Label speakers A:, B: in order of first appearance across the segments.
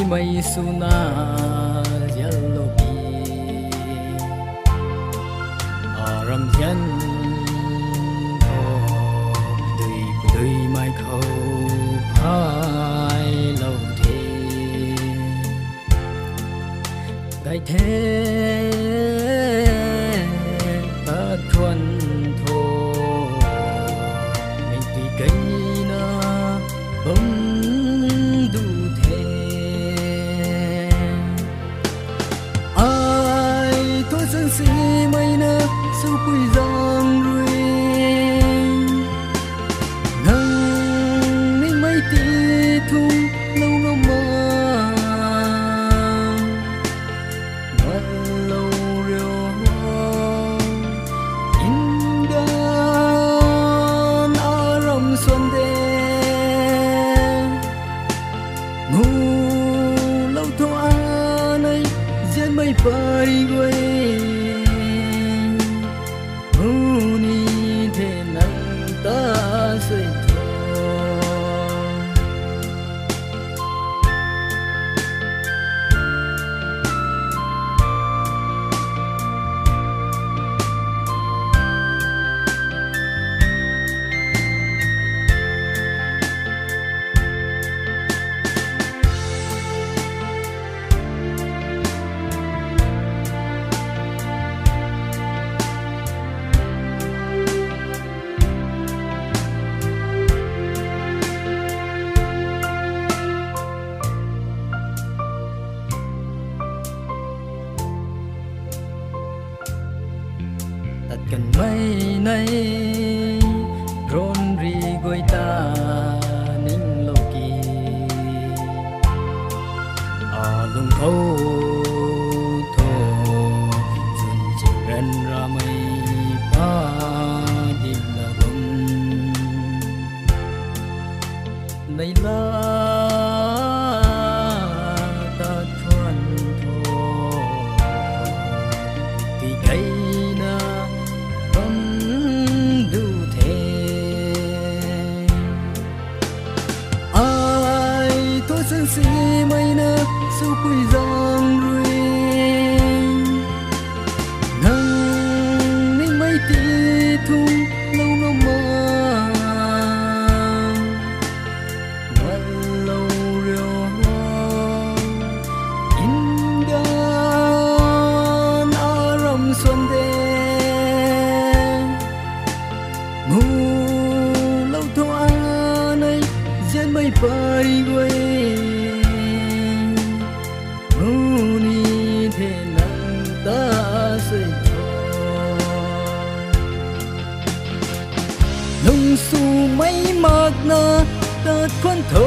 A: nimei suna yellow aram yan đời mai khou phai lâu thế đại thế ta thuần thô mình tùy cây na bóng đủ thế ai thôi sân si mây na su quy giang ruồi nang ninh mây ti thung lâu ngô mà lâu rêu in gan aram xuân đê ngu lâu thô anay diễn mây bari quay ni thế nắng ta soi tắt kanei này ron ri guaita ning loki lung khou tho jun chiran ramai pa din la bum nei la ta thuan tho ti kai sân si mây na su quy giang ruồi nang ninh mây ti thung lâu ngô mà lâu rêu in gan aram xuân đê ngu lâu thô anay diễn mây bari quay lung su mấy mạc na ta khoan thô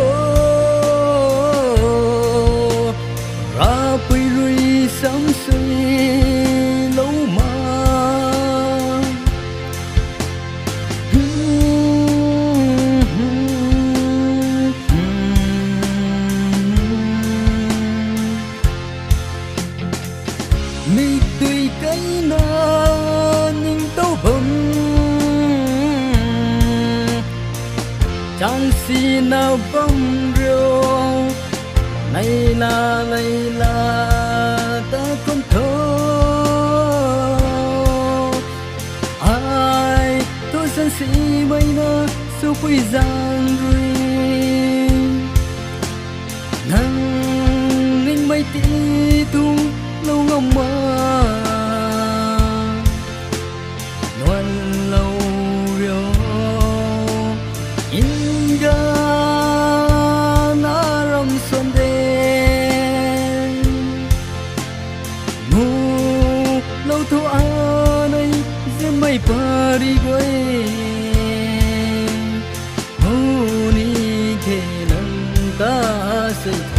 A: ra bơi ruồi sáng suy lâu mà mi tùy cây na nhưng tao bầm chẳng si nào bông rêu này là ta không thô ai tôi sân si mây na su quy giang ruồi nang ninh mây ti thung lâu ngô mà loan lâu rêu in gan aram xuân đê ngu lâu thô anay diễn mây bari quay ngu ni thế nắng ta soi